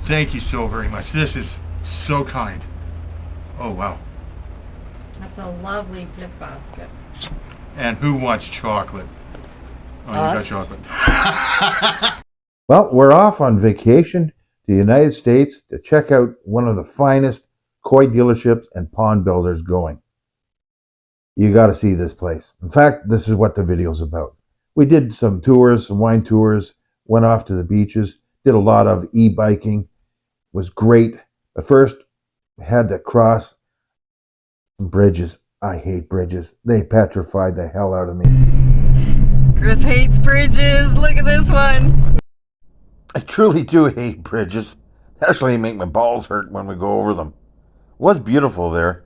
Thank you so very much. This is so kind. Oh, wow. That's a lovely gift basket. And who wants chocolate? Oh, you got chocolate. Well, we're off on vacation to the United States to check out one of the finest koi dealerships and pond builders going. You got to see this place. In fact, this is what the video's about. We did some tours, some wine tours, went off to the beaches, did a lot of e-biking. Was great. But first, we had to cross some bridges. I hate bridges. They petrified the hell out of me. Chris hates bridges. Look at this one. I truly do hate bridges. They actually make my balls hurt when we go over them. It was beautiful there.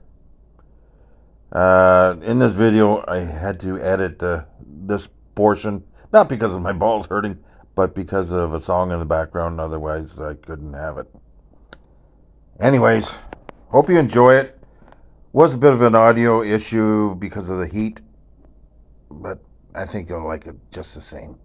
In this video, I had to edit this portion, not because of my balls hurting, but because of a song in the background. Otherwise, I couldn't have it. Anyways, hope you enjoy it. Was a bit of an audio issue because of the heat, but I think you'll like it just the same.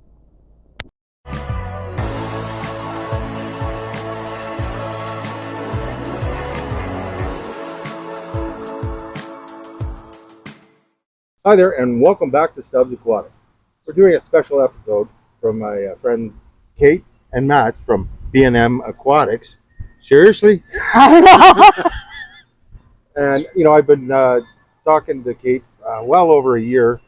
Hi there, and welcome back to Stubbs Aquatics. We're doing a special episode from my friend Kate and Matt from B&M Aquatics. Seriously? I know. And, you know, I've been talking to Kate well over a year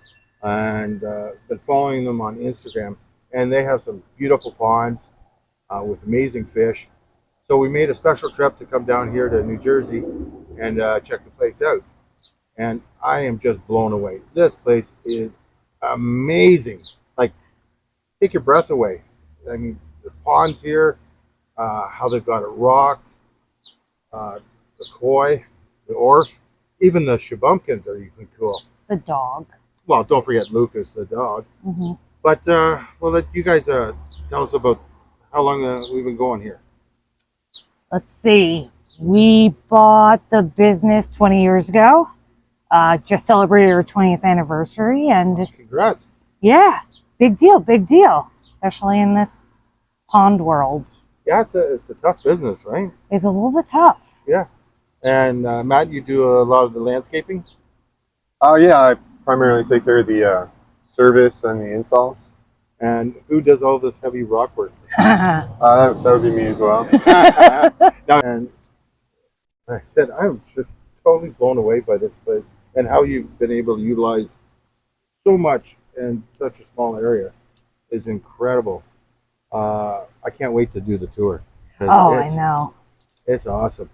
and been following them on Instagram. And they have some beautiful ponds with amazing fish. So we made a special trip to come down here to New Jersey and check the place out. And I am just blown away. This place is amazing. Like, take your breath away. I mean, the ponds here, how they've got it rocked, the koi, the orf, even the shabumpkins are even cool. The dog. Well, don't forget Lucas, the dog. Mm-hmm. But we'll let you guys tell us about how long we've been going here. Let's see. We bought the business 20 years ago. Just celebrated our 20th anniversary, and Congrats. yeah, big deal, especially in this pond world. Yeah, it's a tough business, right? It's a little bit tough. Yeah. And Matt, you do a lot of the landscaping? Yeah, I primarily take care of the service and the installs. And who does all this heavy rock work? That would be me as well. And I said, I'm just totally blown away by this place and how you've been able to utilize so much in such a small area is incredible. I can't wait to do the tour. Oh, I know. It's awesome.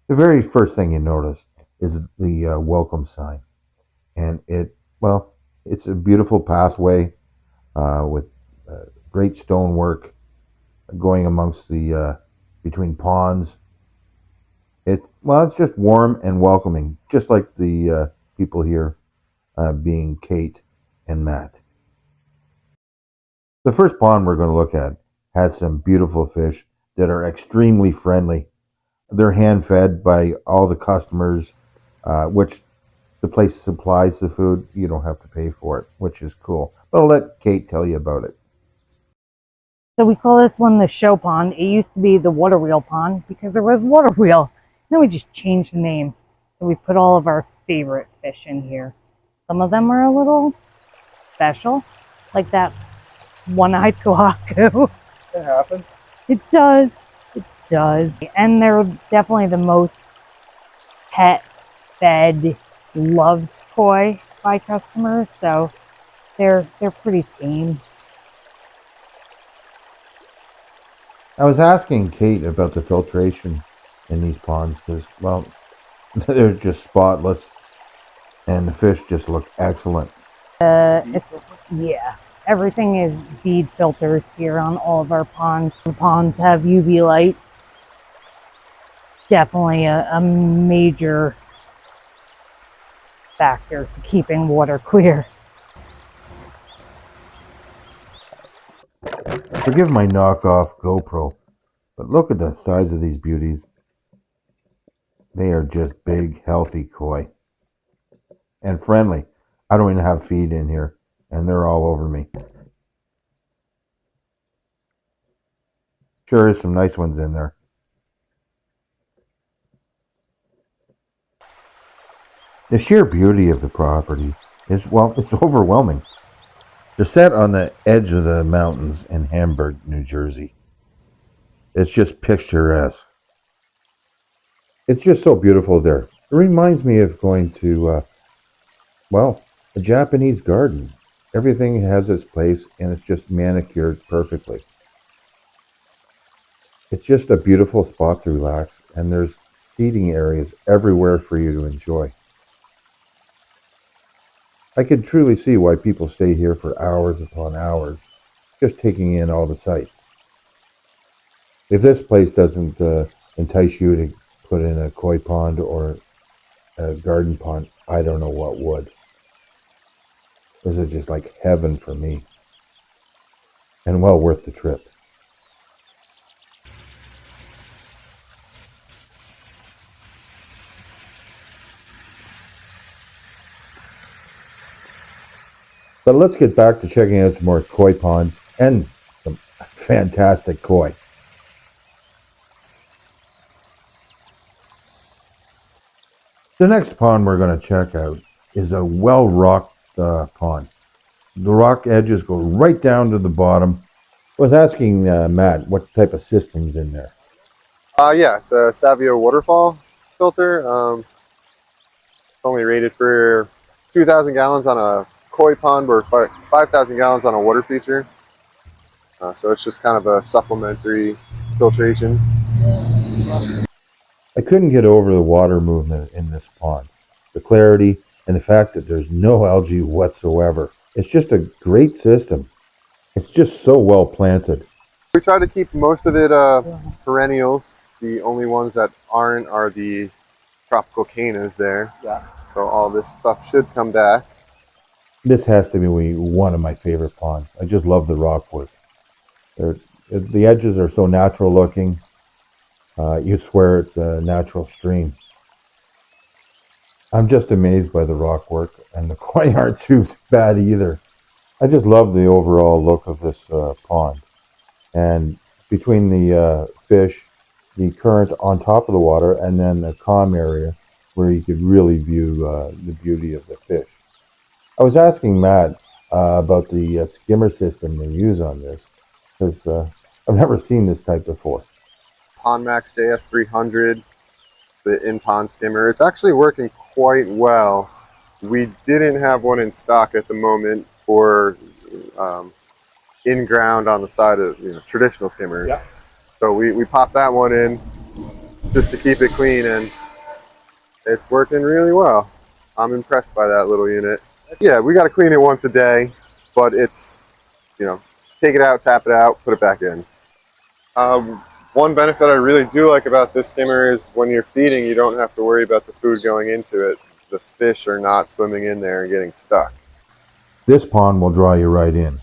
The very first thing you notice is the welcome sign. And it's a beautiful pathway with great stonework going amongst the between ponds. It's just warm and welcoming, just like the people here, being Kate and Matt. The first pond we're going to look at has some beautiful fish that are extremely friendly. They're hand-fed by all the customers, which the place supplies the food. You don't have to pay for it, which is cool. But I'll let Kate tell you about it. So we call this one the show pond. It used to be the water wheel pond because there was water wheel. Then we just changed the name. So we put all of our favorite fish in here. Some of them are a little special, like that one-eyed kohaku. It happens. It does. It does. And they're definitely the most pet-fed, loved koi by customers. So they're pretty tame. I was asking Kate about the filtration in these ponds because, well, they're just spotless and the fish just look excellent. Everything is bead filters here on all of our ponds. The ponds have UV lights. Definitely a major factor to keeping water clear. Forgive my knockoff GoPro, but look at the size of these beauties. They are just big, healthy koi. And friendly. I don't even have feed in here, and they're all over me. Sure is some nice ones in there. The sheer beauty of the property is, well, it's overwhelming. They're set on the edge of the mountains in Hamburg, New Jersey. It's just picturesque. It's just so beautiful there. It reminds me of going to, well, a Japanese garden. Everything has its place and it's just manicured perfectly. It's just a beautiful spot to relax, and there's seating areas everywhere for you to enjoy. I can truly see why people stay here for hours upon hours, just taking in all the sights. If this place doesn't entice you to put in a koi pond or a garden pond, I don't know what would. This is just like heaven for me, and well worth the trip. But let's get back to checking out some more koi ponds and some fantastic koi. The next pond we're going to check out is a well-rocked pond. The rock edges go right down to the bottom. I was asking Matt what type of system's in there. Yeah, it's a Savio waterfall filter. It's only rated for 2,000 gallons on a koi pond or 5,000 gallons on a water feature. So it's just kind of a supplementary filtration. I couldn't get over the water movement in this pond, the clarity, and the fact that there's no algae whatsoever. It's just a great system. It's just so well planted. We try to keep most of it perennials. The only ones that aren't are the tropical cannas there. Yeah. So all this stuff should come back. This has to be one of my favorite ponds. I just love the rock work. The edges are so natural looking. You'd swear it's a natural stream. I'm just amazed by the rock work, and the koi aren't too bad either. I just love the overall look of this pond. And between the fish, the current on top of the water, and then the calm area where you could really view the beauty of the fish. I was asking Matt about the skimmer system they use on this, because I've never seen this type before. PondMax JS300, the in-pond skimmer. It's actually working quite well. We didn't have one in stock at the moment for in-ground on the side of traditional skimmers. Yeah. So we popped that one in just to keep it clean, and it's working really well. I'm impressed by that little unit. Yeah, we got to clean it once a day, but it's, take it out, tap it out, put it back in. One benefit I really do like about this skimmer is when you're feeding, you don't have to worry about the food going into it. The fish are not swimming in there and getting stuck. This pond will draw you right in.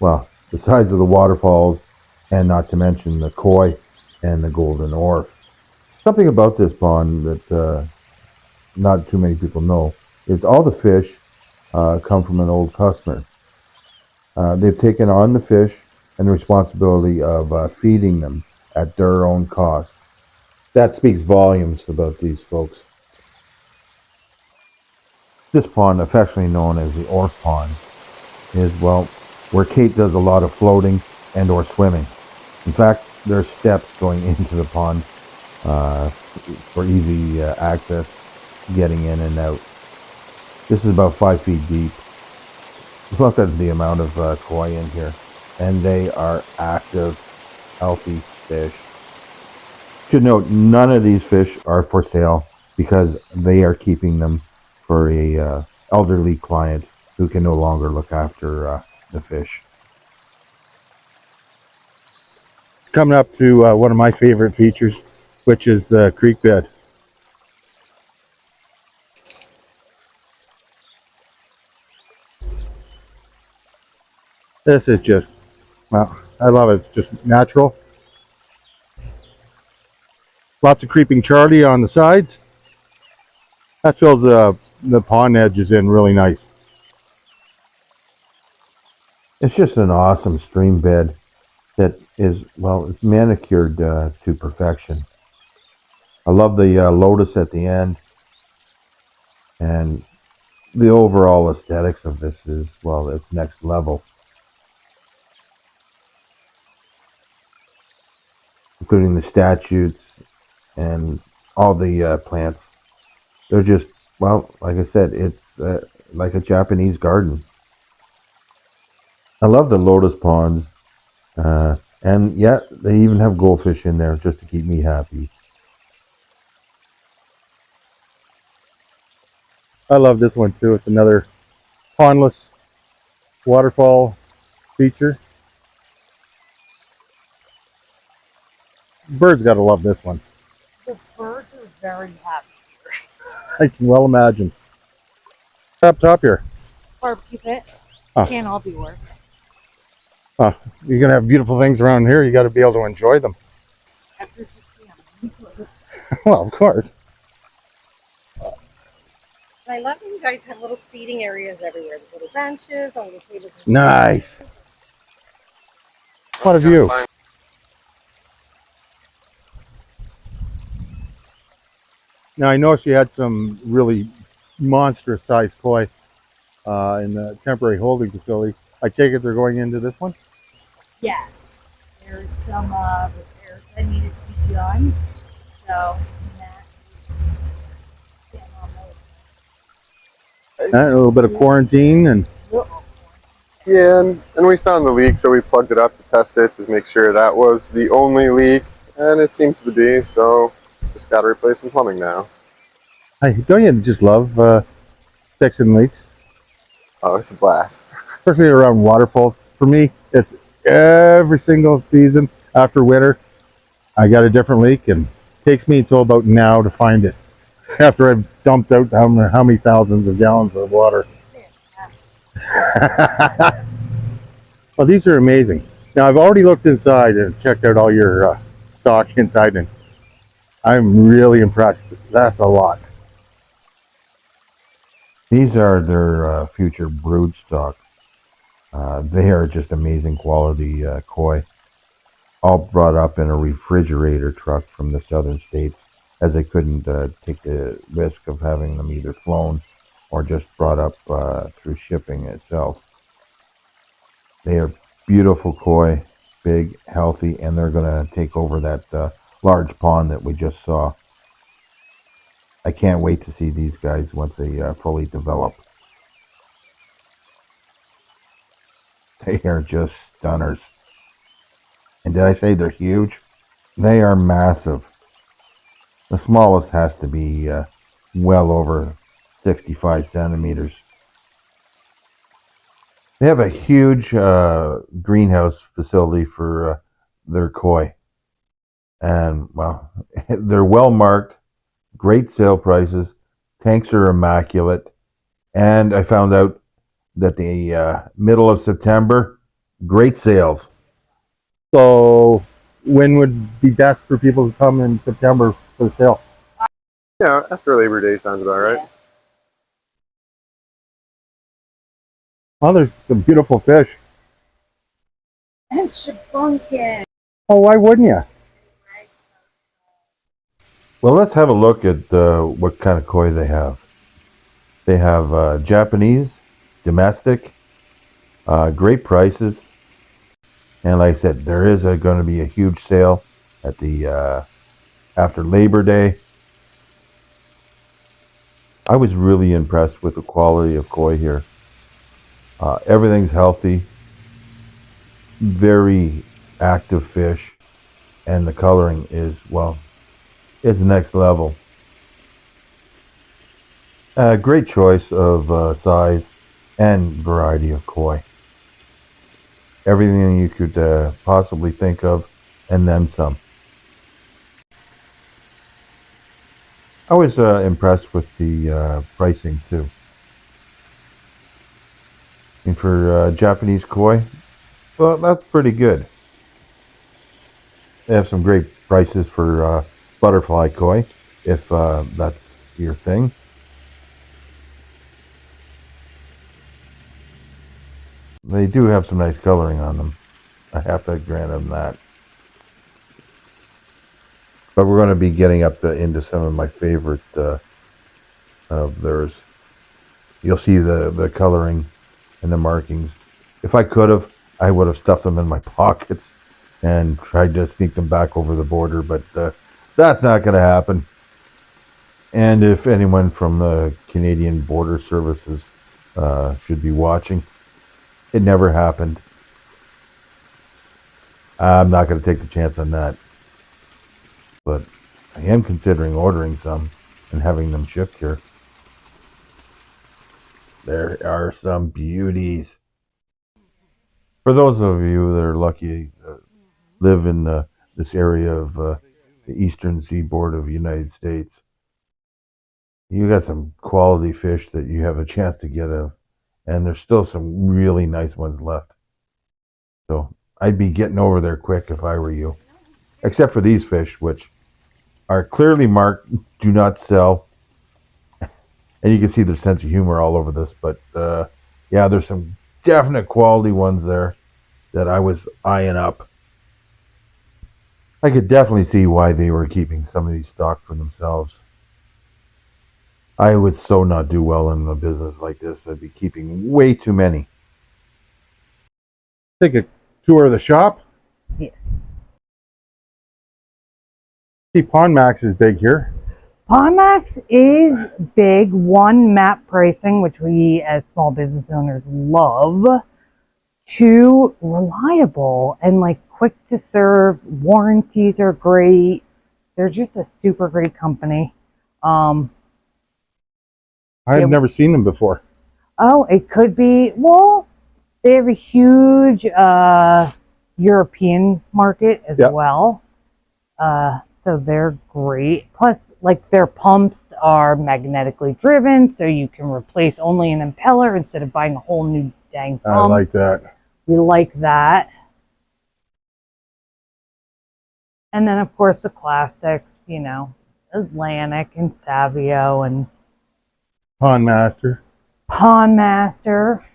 Well, the size of the waterfalls, and not to mention the koi and the golden orf. Something about this pond that not too many people know is all the fish come from an old customer. They've taken on the fish and the responsibility of feeding them at their own cost. That speaks volumes about these folks. This pond, affectionately known as the Orf Pond, is, well, where Kate does a lot of floating and or swimming. In fact, there are steps going into the pond for easy access, getting in and out. This is about 5 feet deep. Look at the amount of koi in here, and they are active, healthy fish. Should note, none of these fish are for sale because they are keeping them for a elderly client who can no longer look after the fish. Coming up to one of my favorite features, which is the creek bed. This is just, well, I love it. It's just natural. Lots of creeping Charlie on the sides. That fills the pond edges in really nice. It's just an awesome stream bed. that is, well, it's manicured to perfection. I love the lotus at the end, and the overall aesthetics of this is, well, it's next level, including the statues and all the plants. They're just, well, like I said, it's like a Japanese garden. I love the lotus ponds, and yeah, they even have goldfish in there just to keep me happy. I love this one too. It's another pondless waterfall feature. Birds gotta love this one. The birds are very happy. I can well imagine. Up top here. Barbecue pit. Oh. Can't all be work. You're gonna have beautiful things around here. You got to be able to enjoy them. After 6 p.m. Well, of course. I love that you guys have little seating areas everywhere. There's little benches, on little tables. Nice. What a view. Now I know she had some really monstrous sized koi in the temporary holding facility. I take it they're going into this one? Yes. There's some repairs that needed to be done. So, getting on those. A little bit of quarantine and Yeah, and we found the leak, so we plugged it up to test it to make sure that was the only leak, and it seems to be, so just got to replace some plumbing now. hey, don't you just love fixing leaks? Oh, it's a blast. Especially around waterfalls. For me, it's every single season after winter, I got a different leak, and it takes me until about now to find it. After I've dumped out how many thousands of gallons of water. Well, these are amazing. Now, I've already looked inside and checked out all your stock inside, and I'm really impressed. That's a lot. These are their future brood stock. They are just amazing quality koi, all brought up in a refrigerator truck from the southern states, as they couldn't take the risk of having them either flown or just brought up through shipping itself. They are beautiful koi, big, healthy, and they're going to take over that large pond that we just saw. I can't wait to see these guys once they fully develop. They are just stunners. And did I say they're huge? They are massive. The smallest has to be well over 65 centimeters. They have a huge greenhouse facility for their koi. And, well, they're well marked, great sale prices, tanks are immaculate, and I found out that the middle of September, great sales. So, when would be best for people to come in September for the sale? Yeah, after Labor Day sounds about right. Oh, there's some beautiful fish. And shabunkin. Oh, why wouldn't you? Well, let's have a look at what kind of koi they have. They have Japanese, domestic, great prices. And like I said, there is going to be a huge sale at the after Labor Day. I was really impressed with the quality of koi here. Everything's healthy, very active fish, and the coloring is, well, it's next level. Great choice of size and variety of koi. Everything you could possibly think of, and then some. I was impressed with the pricing too. And for Japanese koi, well, that's pretty good. They have some great prices for butterfly koi, if that's your thing. They do have some nice coloring on them. I have to grant them that. But we're going to be getting up into some of my favorite of theirs. You'll see the coloring and the markings. If I could have, I would have stuffed them in my pockets and tried to sneak them back over the border, but that's not going to happen. And if anyone from the Canadian Border Services should be watching, it never happened. I'm not going to take the chance on that. But I am considering ordering some and having them shipped here. There are some beauties. For those of you that are lucky, live in this area of the eastern seaboard of the United States, you got some quality fish that you have a chance to get of, and there's still some really nice ones left. So I'd be getting over there quick if I were you. Except for these fish, which are clearly marked, do not sell. And you can see their sense of humor all over this. But yeah, there's some definite quality ones there that I was eyeing up. I could definitely see why they were keeping some of these stock for themselves. I would so not do well in a business like this. I'd be keeping way too many. Take a tour of the shop. Yes. See, Pond Max is big here. Pond Max is big. One, map pricing, which we as small business owners love. Two, reliable and like quick to serve. Warranties are great. They're just a super great company. I've never seen them before. Oh, it could be. Well, they have a huge European market as well. So they're great. Plus, like their pumps are magnetically driven, so you can replace only an impeller instead of buying a whole new dang pump. I like that. We like that. And then, of course, the classics, you know, Atlantic and Savio and Pond Master. Pond Master.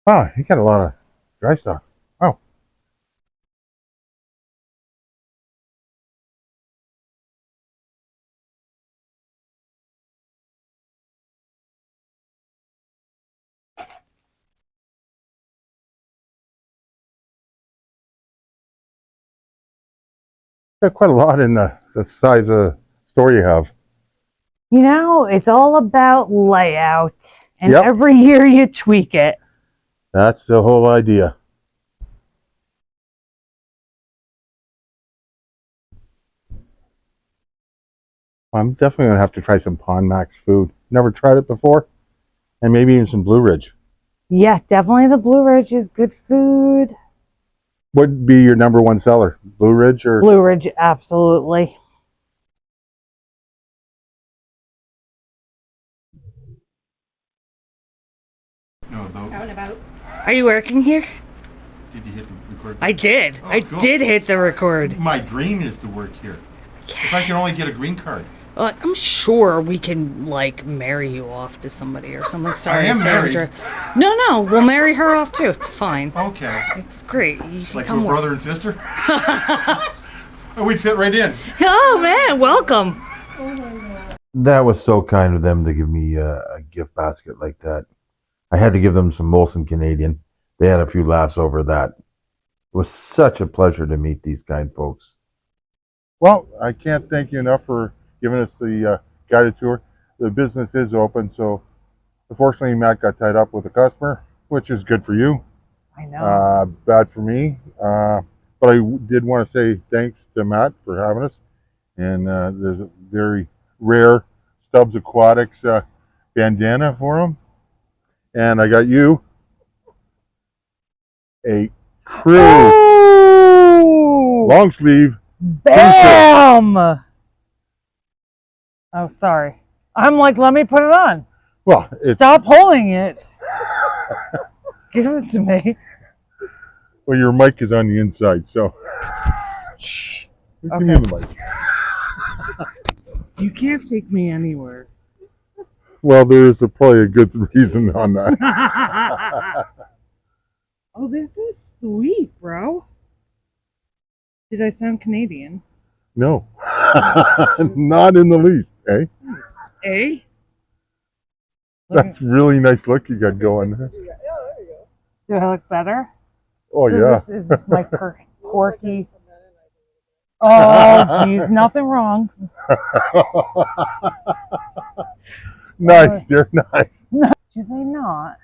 Oh, you got a lot of dry stock. Oh. Got quite a lot in the size of store you have. You know, it's all about layout. And Yep. every year you tweak it. That's the whole idea. I'm definitely going to have to try some Pond Max food. Never tried it before. And maybe even some Blue Ridge. Yeah, definitely the Blue Ridge is good food. What would be your number one seller? Blue Ridge or? Blue Ridge, absolutely. No, though. Out and about. Are you working here? Did you hit the record? I did. Oh, I cool. did hit the record. My dream is to work here. If I can only get a green card. Well, I'm sure we can, like, marry you off to somebody or something. Sorry, I am Sandra. No, we'll marry her off too. It's fine. Okay. It's great. You can Like come to a brother and sister? Oh, we'd fit right in. Oh, man, welcome. That was so kind of them to give me a gift basket like that. I had to give them some Molson Canadian. They had a few laughs over that. It was such a pleasure to meet these kind folks. Well, I can't thank you enough for giving us the guided tour. The business is open, so unfortunately Matt got tied up with a customer, which is good for you. I know. Bad for me. But I did want to say thanks to Matt for having us. And there's a very rare Stubbs Aquatics bandana for him. And I got you a true long sleeve. Bam! Oh, sorry. I'm like, let me put it on. Well, it's Stop holding it. Give it to me. well, your mic is on the inside, so give me the mic. You can't take me anywhere. Well, there's probably a good reason on that. Oh, this is sweet, bro. Did I sound Canadian? No, not in the least, eh? Eh? That's really nice look you got going. Do I look better? Oh, yeah. Is this my quirky? Oh, geez, nothing wrong. Nice, dear, nice. Do they not?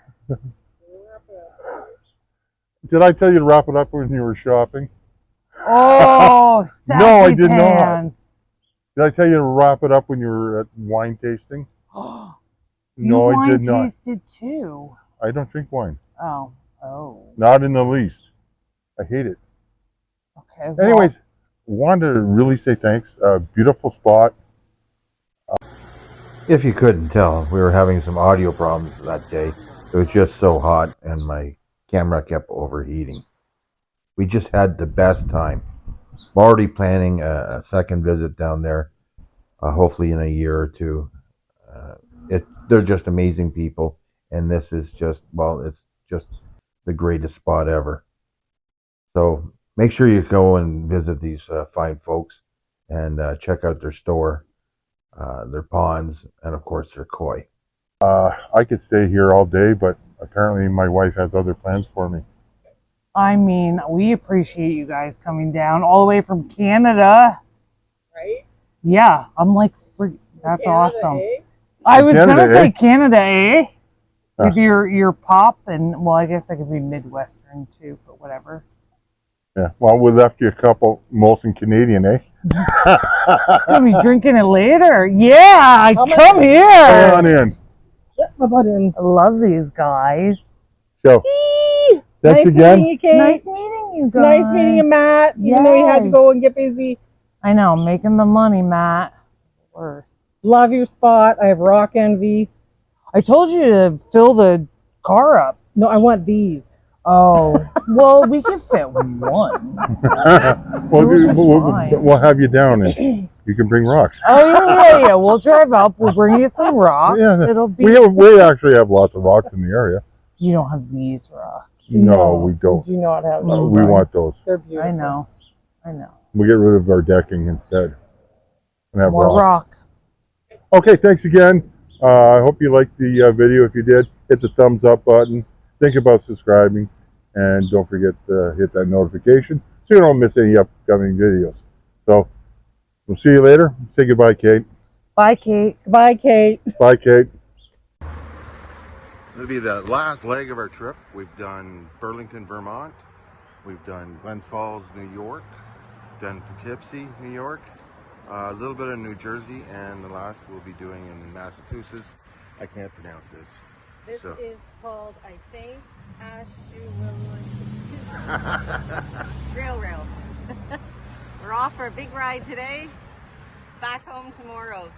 Did I tell you to wrap it up when you were shopping? Oh, No, I did not. pants. Did I tell you to wrap it up when you were at wine tasting? No, I did not. You tasted too. I don't drink wine. Oh. Not in the least. I hate it. Okay. Well, Anyways, wanted to really say thanks. Beautiful spot. If you couldn't tell, we were having some audio problems that day. It was just so hot and my camera kept overheating. We just had the best time. I'm already planning a second visit down there, hopefully in a year or two. They're just amazing people, and this is just, well, it's just the greatest spot ever. So make sure you go and visit these fine folks and check out their store, their ponds, and of course their koi. I could stay here all day, but apparently my wife has other plans for me. I mean, we appreciate you guys coming down all the way from Canada. Right? Yeah, I'm like, that's Canada, awesome. eh? I was Canada, gonna say eh? Canada, eh? Ah. With your pop and, well, I guess I could be Midwestern too, but whatever. Yeah, well, we left you a couple Molson Canadian, eh? Gonna be drinking it later. Yeah, come Come here. on in. Get my butt in. I love these guys. So, thanks Nice again. meeting you, Kate. Nice meeting you guys. Nice meeting you, Matt. Even though you had to Yay. go and get busy. I know, making the money, Matt. Worst. Love your spot. I have rock envy. I told you to fill the car up. No, I want these. Oh, well, we can fit one. We'll have you down and you can bring rocks. Oh, yeah. We'll drive up. We'll bring you some rocks. Yeah, It'll be. we actually have lots of rocks in the area. You don't have these rocks. No, we don't. Do not have No. those. We want those. They're beautiful. I know. We get rid of our decking instead and have More rocks. rock. Okay, thanks again. I hope you liked the video. If you did, hit the thumbs up button. Think about subscribing, and don't forget to hit that notification so you don't miss any upcoming videos. So we'll see you later. Say goodbye, Kate. Bye, Kate. Bye, Kate. Bye, Kate. It'll be the last leg of our trip. We've done Burlington, Vermont. We've done Glens Falls, New York. Done Poughkeepsie, New York. A little bit of New Jersey, and the last we'll be doing in Massachusetts. I can't pronounce this. This is called, I think, Trail Rail. We're off for a big ride today, back home tomorrow.